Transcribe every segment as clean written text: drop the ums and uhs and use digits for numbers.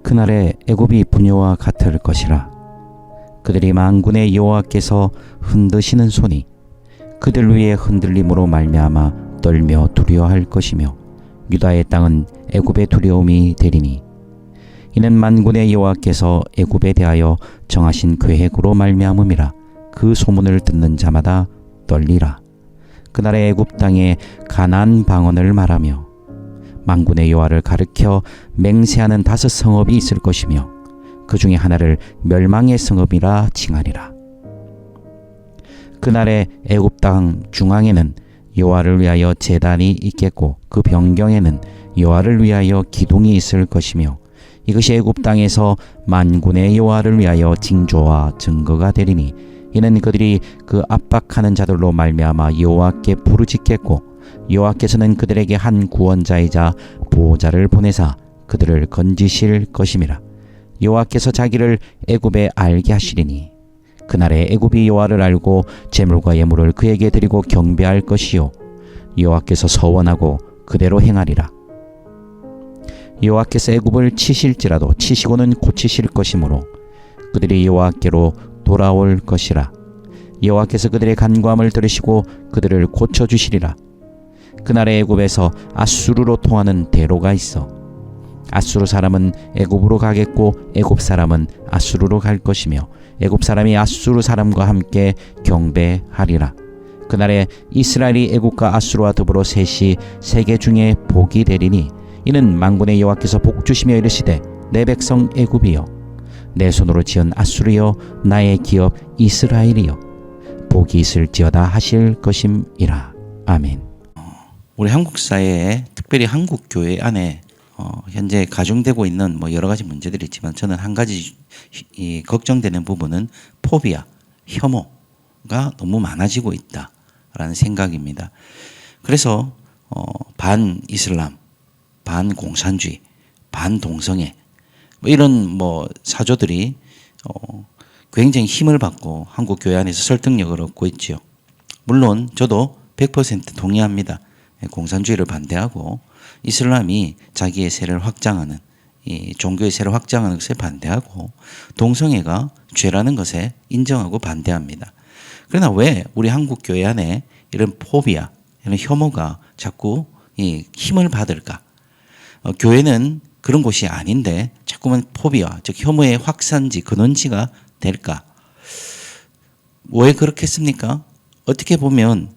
그날에 애굽이 분요와 같을 것이라. 그들이 만군의 여호와께서 흔드시는 손이 그들 위에 흔들림으로 말미암아 떨며 두려워할 것이며 유다의 땅은 애굽의 두려움이 되리니 이는 만군의 여호와께서 애굽에 대하여 정하신 계획으로 말미암음이라. 그 소문을 듣는 자마다 떨리라. 그날에 애굽 땅에 가나안 방언을 말하며 만군의 여호와를 가르켜 맹세하는 5 성읍이 있을 것이며 그 중에 하나를 멸망의 성읍이라 칭하리라. 그날에 애굽 땅 중앙에는 여호와를 위하여 제단이 있겠고 그 변경에는 여호와를 위하여 기둥이 있을 것이며 이것이 애굽 땅에서 만군의 여호와를 위하여 징조와 증거가 되리니 이는 그들이 그 압박하는 자들로 말미암아 여호와께 부르짖겠고 여호와께서는 그들에게 한 구원자이자 보호자를 보내사 그들을 건지실 것임이라. 여호와께서 자기를 애굽에 알게 하시리니 그날에 애굽이 여호와를 알고 제물과 예물을 그에게 드리고 경배할 것이요 여호와께서 서원하고 그대로 행하리라. 여호와께서 애굽을 치실지라도 치시고는 고치실 것이므로 그들이 여호와께로 돌아올 것이라. 여호와께서 그들의 간구함을 들으시고 그들을 고쳐주시리라. 그날에 애굽에서 아수르로 통하는 대로가 있어 아수르 사람은 애굽으로 가겠고 애굽 사람은 아수르로 갈 것이며 애굽 사람이 아수르 사람과 함께 경배하리라. 그날에 이스라엘이 애굽과 아수르와 더불어 셋이 세계 중에 복이 되리니 이는 만군의 여호와께서 복주시며 이르시되 내 백성 애굽이여 내 손으로 지은 아수르여 나의 기업 이스라엘이여 복이 있을지어다 하실 것임이라. 아멘. 우리 한국 사회에 특별히 한국 교회 안에 현재 가중되고 있는 여러 가지 문제들이 있지만 저는 한 가지 걱정되는 부분은 포비아, 혐오가 너무 많아지고 있다라는 생각입니다. 그래서 반 이슬람, 반 공산주의, 반 동성애 이런 사조들이 굉장히 힘을 받고 한국 교회 안에서 설득력을 얻고 있지요. 물론 저도 100% 동의합니다. 공산주의를 반대하고 이슬람이 자기의 세를 확장하는 이 종교의 세를 확장하는 것에 반대하고 동성애가 죄라는 것에 인정하고 반대합니다. 그러나 왜 우리 한국 교회 안에 이런 포비아, 이런 혐오가 자꾸 힘을 받을까? 교회는 그런 곳이 아닌데 자꾸만 포비아, 즉 혐오의 확산지, 근원지가 될까? 왜 그렇겠습니까? 어떻게 보면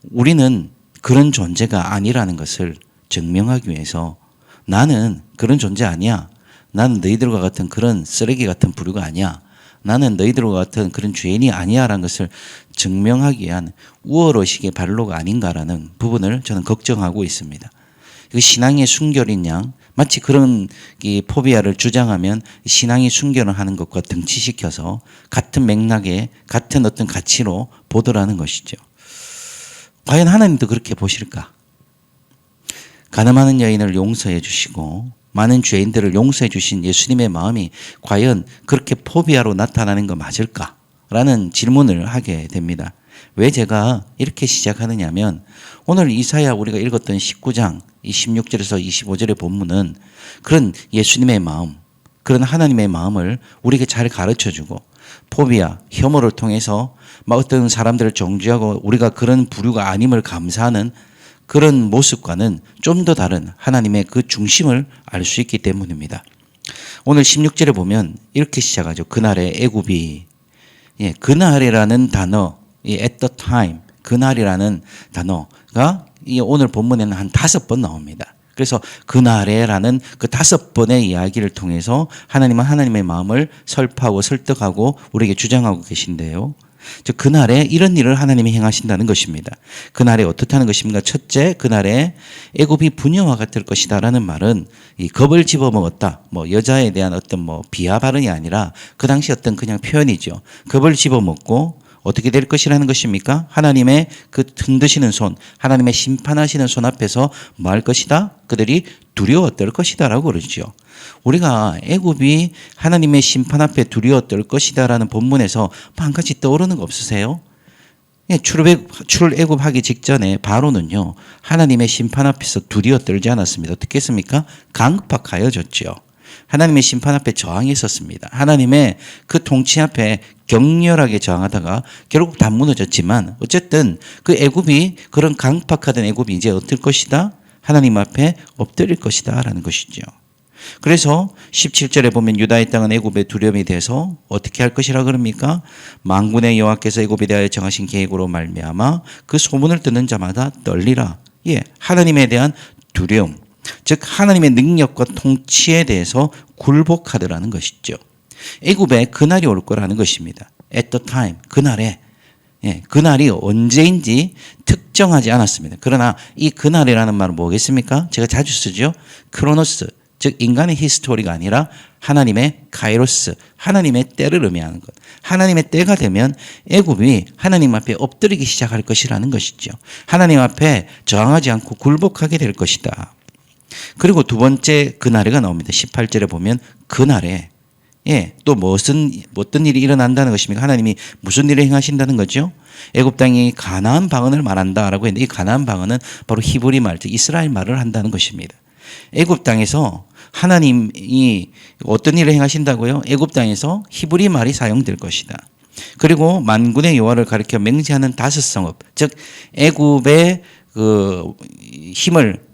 우리는 그런 존재가 아니라는 것을 증명하기 위해서 나는 그런 존재 아니야. 나는 너희들과 같은 그런 쓰레기 같은 부류가 아니야. 나는 너희들과 같은 그런 죄인이 아니야 라는 것을 증명하기 위한 우월의식의 발로가 아닌가라는 부분을 저는 걱정하고 있습니다. 신앙의 순결인 양 마치 그런 포비아를 주장하면 신앙이 순결을 하는 것과 등치시켜서 같은 맥락에 같은 어떤 가치로 보더라는 것이죠. 과연 하나님도 그렇게 보실까? 가늠하는 여인을 용서해 주시고 많은 죄인들을 용서해 주신 예수님의 마음이 과연 그렇게 포비아로 나타나는 거 맞을까? 라는 질문을 하게 됩니다. 왜 제가 이렇게 시작하느냐 하면 오늘 이사야 우리가 읽었던 19장 16절에서 25절의 본문은 그런 예수님의 마음, 그런 하나님의 마음을 우리에게 잘 가르쳐주고 포비아, 혐오를 통해서 어떤 사람들을 정죄하고 우리가 그런 부류가 아님을 감사하는 그런 모습과는 좀 더 다른 하나님의 그 중심을 알 수 있기 때문입니다. 오늘 16절에 보면 이렇게 시작하죠. 그날에 애굽이, 그날이라는 단어, at the time, 그날이라는 단어가 오늘 본문에는 한 5번 나옵니다. 그래서 그날에라는 그 5번의 이야기를 통해서 하나님은 하나님의 마음을 설파하고 설득하고 우리에게 주장하고 계신데요. 즉 그날에 이런 일을 하나님이 행하신다는 것입니다. 그날에 어떻다는 것입니까? 첫째, 그날에 애굽이 분여와 같을 것이다라는 말은 이 겁을 집어먹었다. 여자에 대한 어떤 비하 발언이 아니라 그 당시 어떤 그냥 표현이죠. 겁을 집어먹고 어떻게 될 것이라는 것입니까? 하나님의 그 흔드시는 손, 하나님의 심판하시는 손 앞에서 뭐 할 것이다? 그들이 두려워 떨 것이다 라고 그러죠. 우리가 애굽이 하나님의 심판 앞에 두려워 떨 것이다 라는 본문에서 한 가지 떠오르는 거 없으세요? 출애굽하기 직전에 바로는요 하나님의 심판 앞에서 두려워 떨지 않았습니다. 어떻게 했습니까? 강팍하여졌죠. 하나님의 심판 앞에 저항했었습니다. 하나님의 그 통치 앞에 격렬하게 저항하다가 결국 다 무너졌지만 어쨌든 그 애굽이 그런 강팍하던 애굽이 이제 어떨 것이다? 하나님 앞에 엎드릴 것이다 라는 것이죠. 그래서 17절에 보면 유다의 땅은 애굽의 두려움이 돼서 어떻게 할 것이라 그럽니까? 만군의 여호와께서 애굽에 대하여 정하신 계획으로 말미암아 그 소문을 듣는 자마다 떨리라. 예, 하나님에 대한 두려움, 즉 하나님의 능력과 통치에 대해서 굴복하더라는 것이죠. 애굽에 그날이 올 거라는 것입니다. At the time, 그날에. 예, 그날이 언제인지 특정하지 않았습니다. 그러나 이 그날이라는 말은 뭐겠습니까? 제가 자주 쓰죠. 크로노스, 즉 인간의 히스토리가 아니라 하나님의 카이로스, 하나님의 때를 의미하는 것. 하나님의 때가 되면 애굽이 하나님 앞에 엎드리기 시작할 것이라는 것이죠. 하나님 앞에 저항하지 않고 굴복하게 될 것이다. 그리고 두 번째 그날에가 나옵니다. 18절에 보면 그날에 예, 또 어떤 일이 일어난다는 것입니까? 하나님이 무슨 일을 행하신다는 거죠? 애굽 땅이 가나안 방언을 말한다라고 했는데 이 가나안 방언은 바로 히브리 말, 즉 이스라엘 말을 한다는 것입니다. 애굽 땅에서 하나님이 어떤 일을 행하신다고요? 애굽 땅에서 히브리 말이 사용될 것이다. 그리고 만군의 여호와를 가리켜 맹세하는 다섯 성읍, 즉 애굽의 그 힘을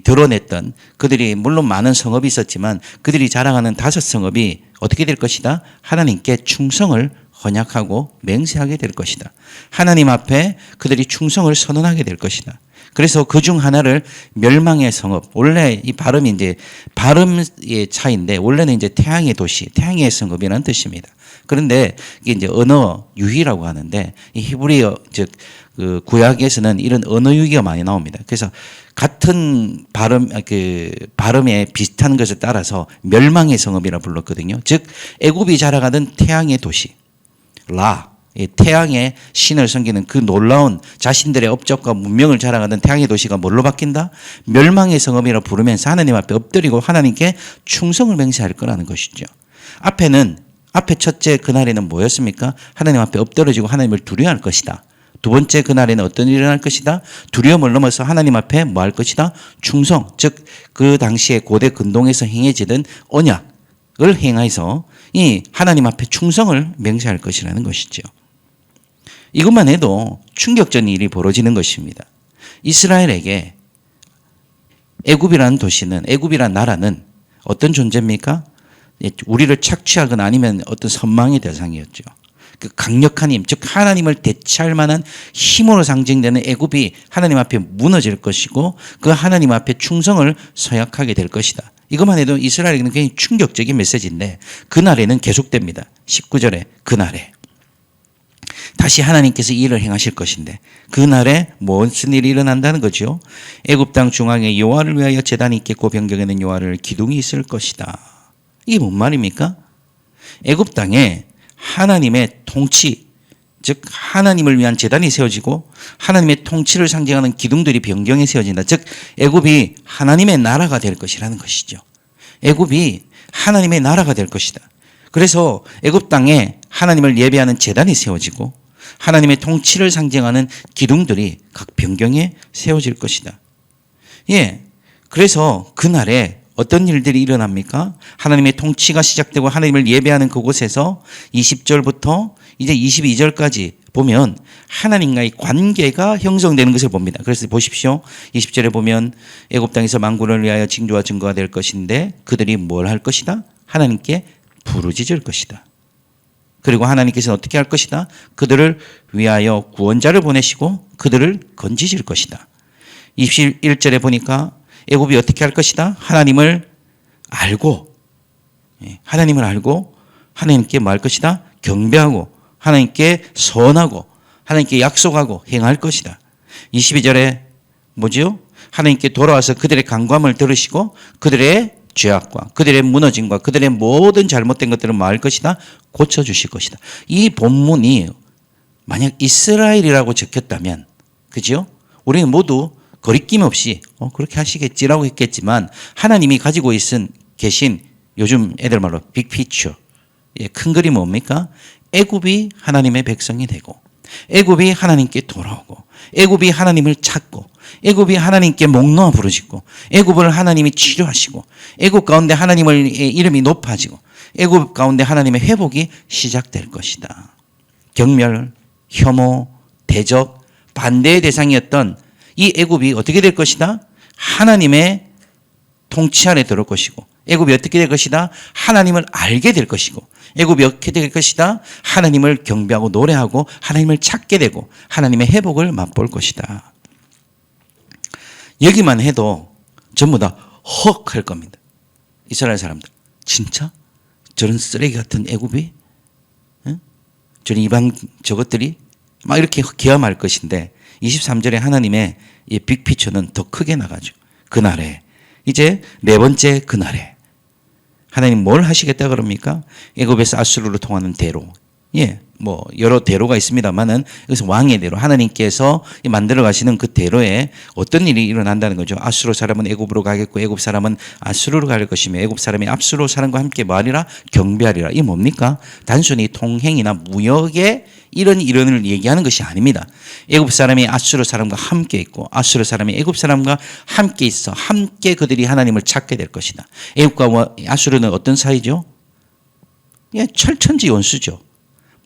드러냈던 그들이 물론 많은 성읍이 있었지만 그들이 자랑하는 다섯 성읍이 어떻게 될 것이다? 하나님께 충성을 헌약하고 맹세하게 될 것이다. 하나님 앞에 그들이 충성을 선언하게 될 것이다. 그래서 그중 하나를 멸망의 성읍, 원래 이 발음이 이제 발음의 차이인데 원래는 이제 태양의 도시, 태양의 성읍이라는 뜻입니다. 그런데 이게 이제 언어 유희라고 하는데 이 히브리어 즉 그 구약에서는 이런 언어 유희가 많이 나옵니다. 그래서 같은 발음에 비슷한 것에 따라서 멸망의 성읍이라 불렀거든요. 즉 애굽이 자라가던 태양의 도시 라, 태양의 신을 섬기는 그 놀라운 자신들의 업적과 문명을 자랑하던 태양의 도시가 뭘로 바뀐다? 멸망의 성읍이라 부르면서 하나님 앞에 엎드리고 하나님께 충성을 맹세할 거라는 것이죠. 앞에 첫째 그날에는 뭐였습니까? 하나님 앞에 엎드려지고 하나님을 두려워할 것이다. 두 번째 그날에는 어떤 일이 일어날 것이다? 두려움을 넘어서 하나님 앞에 뭐 할 것이다? 충성, 즉 그 당시에 고대 근동에서 행해지던 언약을 행해서 이 하나님 앞에 충성을 맹세할 것이라는 것이죠. 이것만 해도 충격적인 일이 벌어지는 것입니다. 이스라엘에게 애굽이라는 도시는, 애굽이라는 나라는 어떤 존재입니까? 우리를 착취하거나 아니면 어떤 선망의 대상이었죠. 그 강력한 힘, 즉 하나님을 대체할 만한 힘으로 상징되는 애굽이 하나님 앞에 무너질 것이고 그 하나님 앞에 충성을 서약하게 될 것이다. 이것만 해도 이스라엘에게는 굉장히 충격적인 메시지인데 그날에는 계속됩니다. 19절에 그날에 다시 하나님께서 이 일을 행하실 것인데 그날에 무슨 일이 일어난다는 거죠? 애굽 땅 중앙에 여호와를 위하여 제단이 있겠고 변경에는 여호와를 기둥이 있을 것이다. 이게 뭔 말입니까? 애굽 땅에 하나님의 통치, 즉 하나님을 위한 제단이 세워지고 하나님의 통치를 상징하는 기둥들이 변경에 세워진다. 즉 애굽이 하나님의 나라가 될 것이라는 것이죠. 애굽이 하나님의 나라가 될 것이다. 그래서 애굽 땅에 하나님을 예배하는 제단이 세워지고 하나님의 통치를 상징하는 기둥들이 각 변경에 세워질 것이다. 예, 그래서 그날에 어떤 일들이 일어납니까? 하나님의 통치가 시작되고 하나님을 예배하는 그곳에서 20절부터 이제 22절까지 보면 하나님과의 관계가 형성되는 것을 봅니다. 그래서 보십시오. 20절에 보면 애굽 땅에서 만군을 위하여 징조와 증거가 될 것인데 그들이 뭘 할 것이다? 하나님께 부르짖을 것이다. 그리고 하나님께서는 어떻게 할 것이다? 그들을 위하여 구원자를 보내시고 그들을 건지실 것이다. 21절에 보니까 애굽이 어떻게 할 것이다? 하나님을 알고 하나님께 뭐 할 것이다? 경배하고 하나님께 선하고 하나님께 약속하고 행할 것이다. 22절에 뭐죠? 하나님께 돌아와서 그들의 간구함을 들으시고 그들의 죄악과 그들의 무너짐과 그들의 모든 잘못된 것들을 뭐 할 것이다? 고쳐주실 것이다. 이 본문이 만약 이스라엘이라고 적혔다면 그죠? 우리는 모두 거리낌 없이 그렇게 하시겠지라고 했겠지만 하나님이 가지고 계신 요즘 애들 말로 빅피처, 큰 그림은 뭡니까? 애굽이 하나님의 백성이 되고 애굽이 하나님께 돌아오고 애굽이 하나님을 찾고 애굽이 하나님께 목 놓아 부르짖고 애굽을 하나님이 치료하시고 애굽 가운데 하나님의 이름이 높아지고 애굽 가운데 하나님의 회복이 시작될 것이다. 경멸, 혐오, 대적, 반대의 대상이었던 이 애굽이 어떻게 될 것이다? 하나님의 통치 아래 들어올 것이고 애굽이 어떻게 될 것이다? 하나님을 알게 될 것이고 애굽이 어떻게 될 것이다? 하나님을 경배하고 노래하고 하나님을 찾게 되고 하나님의 회복을 맛볼 것이다. 여기만 해도 전부 다 헉 할 겁니다. 이스라엘 사람들. 진짜? 저런 쓰레기 같은 애굽이? 응? 저런 이방 저것들이? 막 이렇게 기함할 것인데 23절에 하나님의 이 빅피처는 더 크게 나가죠. 그날에 이제 네 번째 그날에 하나님 뭘 하시겠다 그럽니까? 애굽에서 아수르로 통하는 대로. 뭐 여러 대로가 있습니다만은 여기서 왕의 대로 하나님께서 만들어 가시는 그 대로에 어떤 일이 일어난다는 거죠. 아수르 사람은 애굽으로 가겠고 애굽 사람은 아수르로 갈 것이며 애굽 사람이 아수르 사람과 함께 뭐하리라? 경배하리라. 이게 뭡니까? 단순히 통행이나 무역의 이런 이론을 얘기하는 것이 아닙니다. 애굽 사람이 아수르 사람과 함께 있고 아수르 사람이 애굽 사람과 함께 있어 함께 그들이 하나님을 찾게 될 것이다. 애굽과 아수르는 어떤 사이죠? 철천지 원수죠.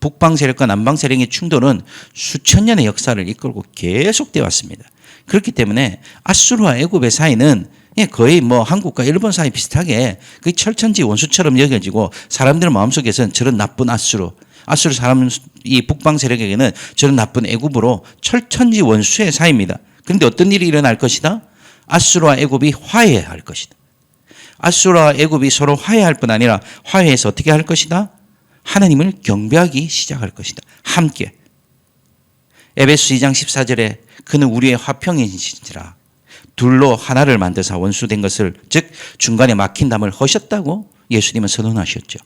북방 세력과 남방 세력의 충돌은 수천 년의 역사를 이끌고 계속되어 왔습니다. 그렇기 때문에 아수르와 애굽의 사이는 거의 뭐 한국과 일본 사이 비슷하게 그 철천지 원수처럼 여겨지고 사람들 마음속에서는 저런 나쁜 아수르 사람은 이 북방 세력에게는 저런 나쁜 애굽으로 철천지 원수의 사이입니다. 그런데 어떤 일이 일어날 것이다? 아수르와 애굽이 화해할 것이다. 아수르와 애굽이 서로 화해할 뿐 아니라 화해해서 어떻게 할 것이다? 하나님을 경배하기 시작할 것이다. 함께. 에베소 2장 14절에 그는 우리의 화평이시니라. 둘로 하나를 만드사 원수된 것을 즉 중간에 막힌 담을 허셨다고 예수님은 선언하셨죠.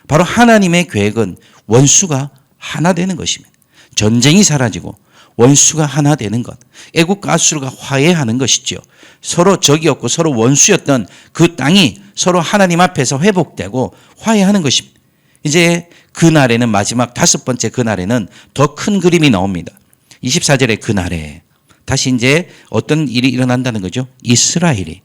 바로 하나님의 계획은 원수가 하나 되는 것입니다. 전쟁이 사라지고 원수가 하나 되는 것. 애국과 아수르가 화해하는 것이죠. 서로 적이었고 서로 원수였던 그 땅이 서로 하나님 앞에서 회복되고 화해하는 것입니다. 이제 그날에는 마지막 다섯 번째 그날에는 더 큰 그림이 나옵니다. 24절에 그날에 다시 이제 어떤 일이 일어난다는 거죠? 이스라엘이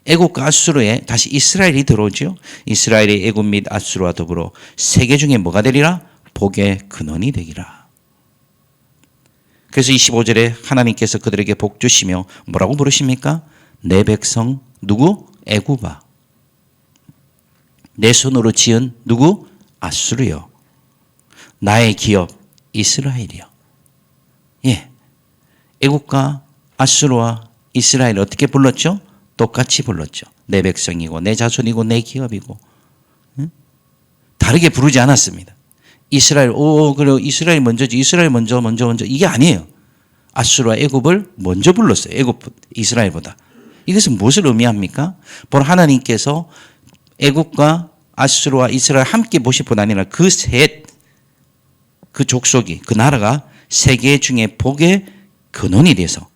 애굽과 아수르에 다시 이스라엘이 들어오죠. 이스라엘이 애굽 및 아수르와 더불어 세계 중에 뭐가 되리라? 복의 근원이 되리라. 그래서 25절에 하나님께서 그들에게 복 주시며 뭐라고 부르십니까? 내 백성 누구? 애굽아. 내 손으로 지은 누구? 아수르요. 나의 기업 이스라엘이요. 애굽과 아수르와 이스라엘 어떻게 불렀죠? 똑같이 불렀죠. 내 백성이고 내 자손이고 내 기업이고. 다르게 부르지 않았습니다. 이스라엘 그리고 이스라엘 먼저지. 이스라엘 먼저 이게 아니에요. 아수르와 애굽을 먼저 불렀어요. 애굽 이스라엘보다. 이것은 무엇을 의미합니까? 바로 하나님께서 애굽과 아수르와 이스라엘 함께 보실 뿐 아니라 그 족속이 그 나라가 세계 중에 복의 근원이 돼서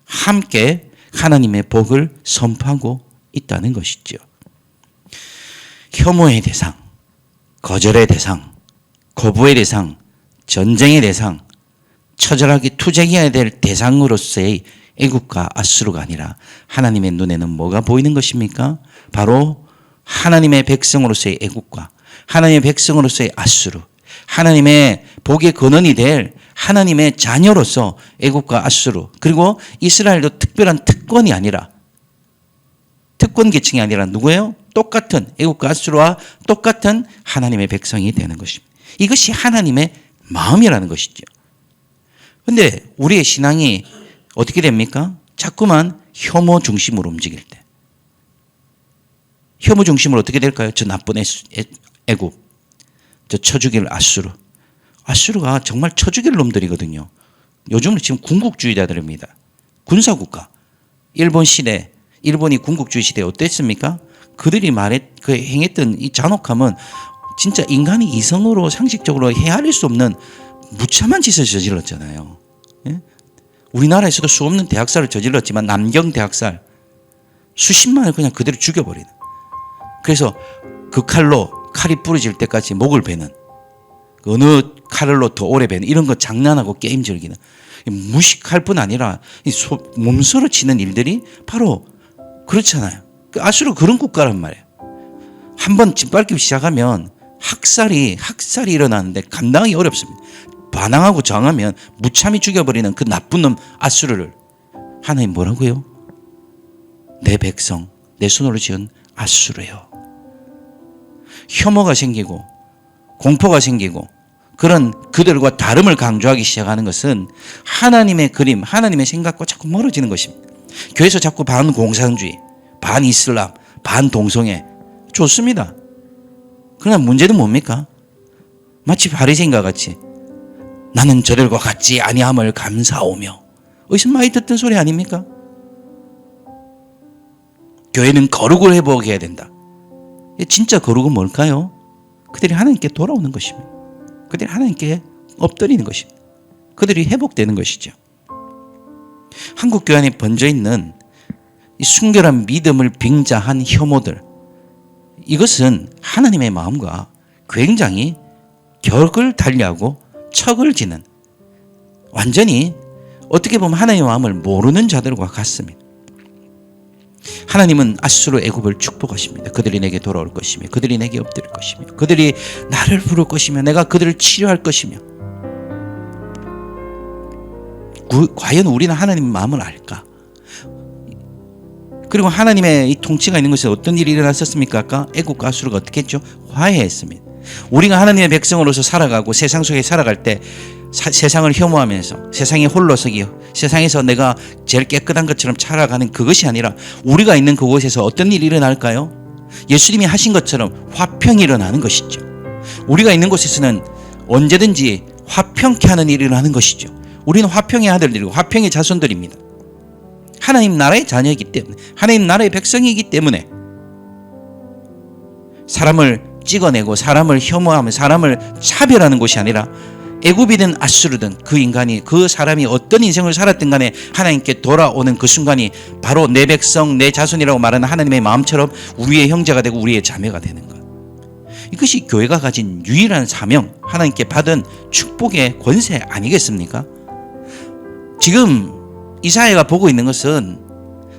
함께 하나님의 복을 선포하고 있다는 것이죠. 혐오의 대상, 거절의 대상, 거부의 대상, 전쟁의 대상, 처절하게 투쟁해야 될 대상으로서의 애굽과 아수르가 아니라 하나님의 눈에는 뭐가 보이는 것입니까? 바로 하나님의 백성으로서의 애굽과 하나님의 백성으로서의 아수르, 하나님의 복의 근원이 될 하나님의 자녀로서 애굽과 아수르, 그리고 이스라엘도 특별한 특권이 아니라 특권 계층이 아니라 누구예요? 똑같은 애굽과 아수르와 똑같은 하나님의 백성이 되는 것입니다. 이것이 하나님의 마음이라는 것이죠. 그런데 우리의 신앙이 어떻게 됩니까? 자꾸만 혐오 중심으로 움직일 때. 혐오 중심으로 어떻게 될까요? 저 나쁜 애굽, 저 쳐죽일 아수르. 아수르가 정말 쳐죽일 놈들이거든요. 요즘은 지금 군국주의자들입니다. 군사국가. 일본 시대, 일본이 군국주의 시대에 어땠습니까? 그들이 행했던 이 잔혹함은 진짜 인간이 이성으로 상식적으로 헤아릴 수 없는 무참한 짓을 저질렀잖아요. 예? 우리나라에서도 수없는 대학살을 저질렀지만 남경 대학살 수십만을 그냥 그대로 죽여버리는. 그래서 그 칼이 부러질 때까지 목을 베는, 어느 칼로 더 오래 베는 이런 거 장난하고 게임 즐기는 무식할 뿐 아니라 몸서로 치는 일들이 바로 그렇잖아요. 아수르 그런 국가란 말이에요. 한번 짓밟기 시작하면 학살이 일어나는데 감당하기 어렵습니다. 반항하고 저항하면 무참히 죽여버리는 그 나쁜 놈 아수르를 하나님 뭐라고요? 내 백성, 내 손으로 지은 아수르요. 혐오가 생기고 공포가 생기고 그런 그들과 다름을 강조하기 시작하는 것은 하나님의 그림, 하나님의 생각과 자꾸 멀어지는 것입니다. 교회에서 자꾸 반공산주의, 반이슬람, 반동성애 좋습니다. 그러나 문제는 뭡니까? 마치 바리새인과 같이 나는 저들과 같지 아니함을 감사하오며 어디서 많이 듣던 소리 아닙니까? 교회는 거룩을 회복해야 된다. 진짜 거룩은 뭘까요? 그들이 하나님께 돌아오는 것입니다. 그들이 하나님께 엎드리는 것입니다. 그들이 회복되는 것이죠. 한국 교회 안에 번져 있는 이 순결한 믿음을 빙자한 혐오들, 이것은 하나님의 마음과 굉장히 격을 달리하고 척을 지는, 완전히 어떻게 보면 하나님의 마음을 모르는 자들과 같습니다. 하나님은 아수르 애굽을 축복하십니다. 그들이 내게 돌아올 것이며 그들이 내게 엎드릴 것이며 그들이 나를 부를 것이며 내가 그들을 치료할 것이며. 과연 우리는 하나님의 마음을 알까? 그리고 하나님의 이 통치가 있는 것에 어떤 일이 일어났었습니까? 아까 애굽과 아수르가 어떻게 했죠? 화해했습니다. 우리가 하나님의 백성으로서 살아가고 세상 속에 살아갈 때 세상을 혐오하면서 세상에 홀로서기, 세상에서 내가 제일 깨끗한 것처럼 살아가는 그것이 아니라 우리가 있는 그곳에서 어떤 일이 일어날까요? 예수님이 하신 것처럼 화평이 일어나는 것이죠. 우리가 있는 곳에서는 언제든지 화평케 하는 일이 일어나는 것이죠. 우리는 화평의 아들들이고 화평의 자손들입니다. 하나님 나라의 자녀이기 때문에, 하나님 나라의 백성이기 때문에 사람을 찍어내고 사람을 혐오하며 사람을 차별하는 것이 아니라 애굽이든 아수르든 그 인간이, 그 사람이 어떤 인생을 살았든 간에 하나님께 돌아오는 그 순간이 바로 내 백성, 내 자손이라고 말하는 하나님의 마음처럼 우리의 형제가 되고 우리의 자매가 되는 것. 이것이 교회가 가진 유일한 사명, 하나님께 받은 축복의 권세 아니겠습니까? 지금 이사야가 보고 있는 것은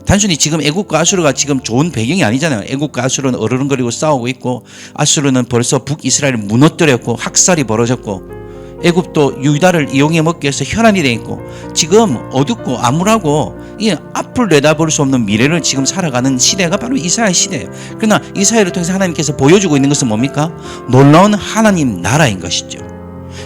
단순히 지금 애굽과 아수르가 지금 좋은 배경이 아니잖아요. 애굽과 아수르는 어르렁거리고 싸우고 있고 아수르는 벌써 북이스라엘을 무너뜨렸고 학살이 벌어졌고 애굽도 유다를 이용해 먹기 위해서 혈안이 돼 있고 지금 어둡고 암울하고 이 앞을 내다볼 수 없는 미래를 지금 살아가는 시대가 바로 이사야 시대예요. 그러나 이사야를 통해서 하나님께서 보여주고 있는 것은 뭡니까? 놀라운 하나님 나라인 것이죠.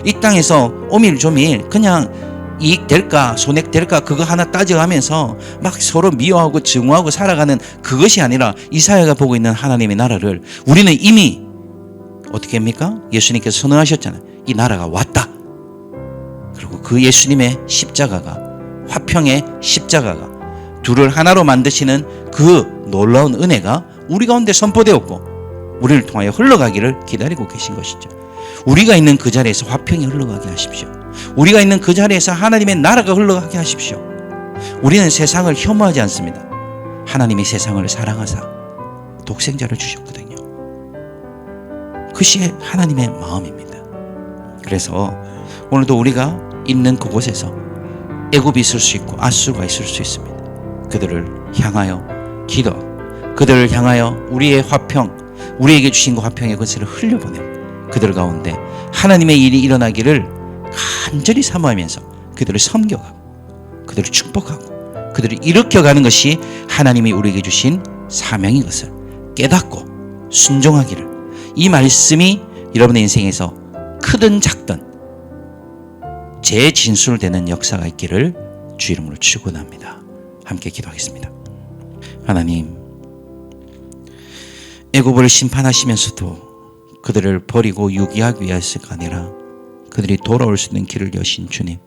이 땅에서 오밀조밀 그냥 이익 될까 손해가 될까 그거 하나 따져가면서 막 서로 미워하고 증오하고 살아가는 그것이 아니라 이사야가 보고 있는 하나님의 나라를 우리는 이미 어떻게 합니까? 예수님께서 선언하셨잖아요. 이 나라가 왔다. 그리고 그 예수님의 십자가가, 화평의 십자가가 둘을 하나로 만드시는 그 놀라운 은혜가 우리 가운데 선포되었고 우리를 통하여 흘러가기를 기다리고 계신 것이죠. 우리가 있는 그 자리에서 화평이 흘러가게 하십시오. 우리가 있는 그 자리에서 하나님의 나라가 흘러가게 하십시오. 우리는 세상을 혐오하지 않습니다. 하나님이 세상을 사랑하사 독생자를 주셨거든요. 그것이 하나님의 마음입니다. 그래서 오늘도 우리가 있는 그곳에서 애굽이 있을 수 있고 아수르가 있을 수 있습니다. 그들을 향하여 기도, 그들을 향하여 우리의 화평, 우리에게 주신 그 화평의 권세를 흘려보내고 그들 가운데 하나님의 일이 일어나기를 간절히 사모하면서 그들을 섬겨가고 그들을 축복하고 그들을 일으켜가는 것이 하나님이 우리에게 주신 사명인 것을 깨닫고 순종하기를, 이 말씀이 여러분의 인생에서 크든 작든 재진술되는 역사가 있기를 주 이름으로 축원합니다. 함께 기도하겠습니다. 하나님, 애굽을 심판하시면서도 그들을 버리고 유기하기 위해서가 아니라 그들이 돌아올 수 있는 길을 여신 주님,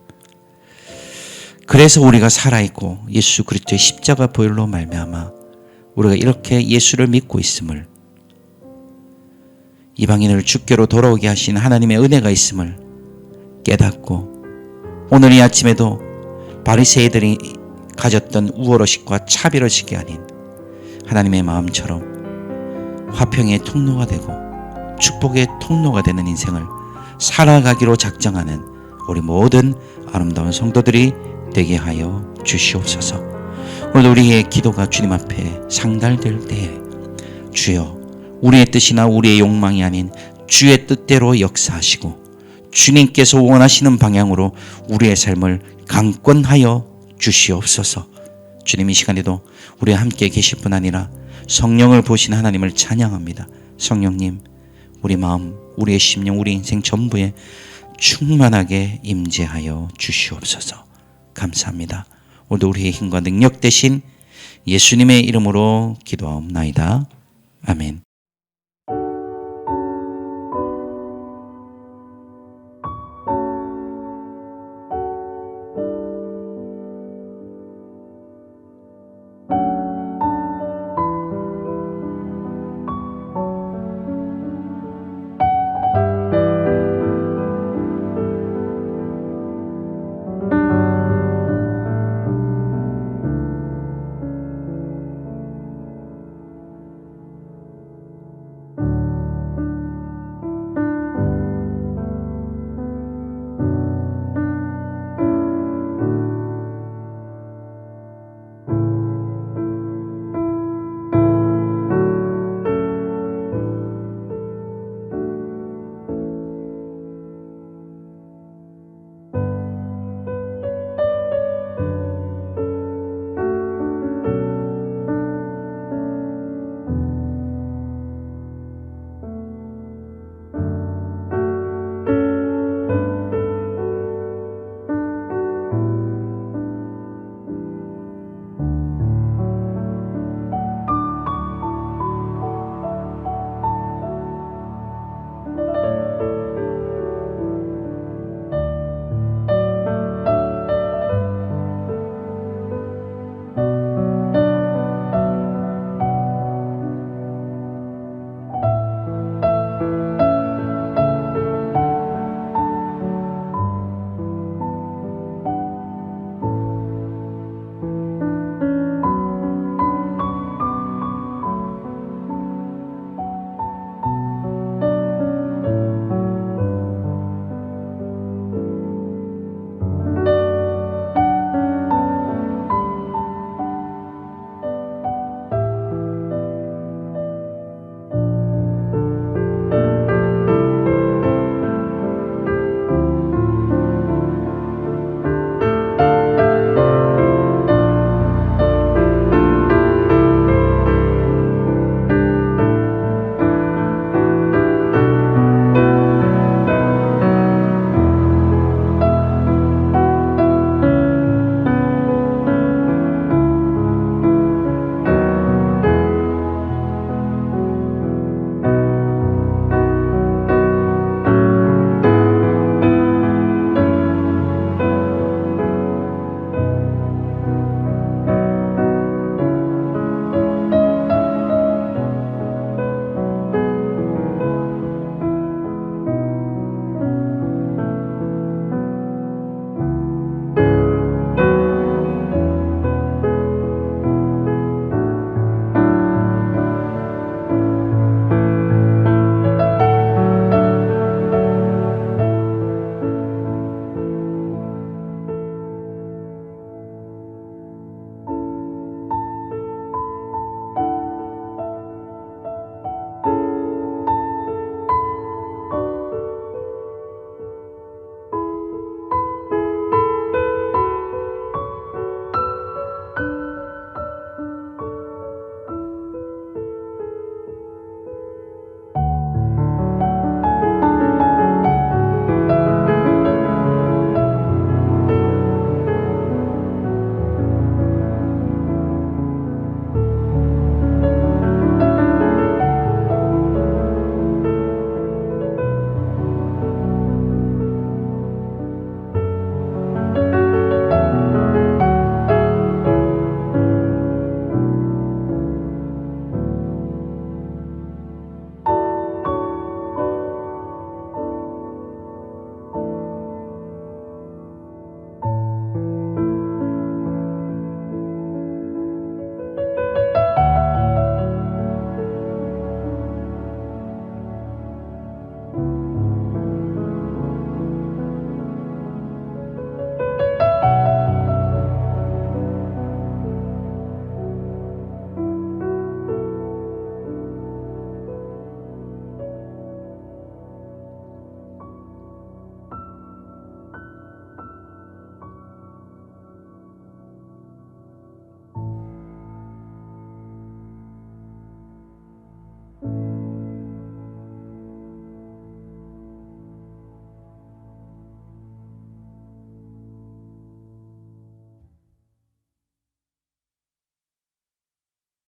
그래서 우리가 살아있고 예수 그리스도의 십자가 보혈로 말미암아 우리가 이렇게 예수를 믿고 있음을, 이방인을 주께로 돌아오게 하신 하나님의 은혜가 있음을 깨닫고 오늘 이 아침에도 바리새인들이 가졌던 우월의식과 차별의식이 아닌 하나님의 마음처럼 화평의 통로가 되고 축복의 통로가 되는 인생을 살아가기로 작정하는 우리 모든 아름다운 성도들이 되게 하여 주시옵소서. 오늘 우리의 기도가 주님 앞에 상달될 때에 주여 우리의 뜻이나 우리의 욕망이 아닌 주의 뜻대로 역사하시고 주님께서 원하시는 방향으로 우리의 삶을 강권하여 주시옵소서. 주님 이 시간에도 우리와 함께 계실 뿐 아니라 성령을 보신 하나님을 찬양합니다. 성령님 우리 마음, 우리의 심령, 우리 인생 전부에 충만하게 임재하여 주시옵소서. 감사합니다. 오늘도 우리의 힘과 능력 대신 예수님의 이름으로 기도하옵나이다. 아멘.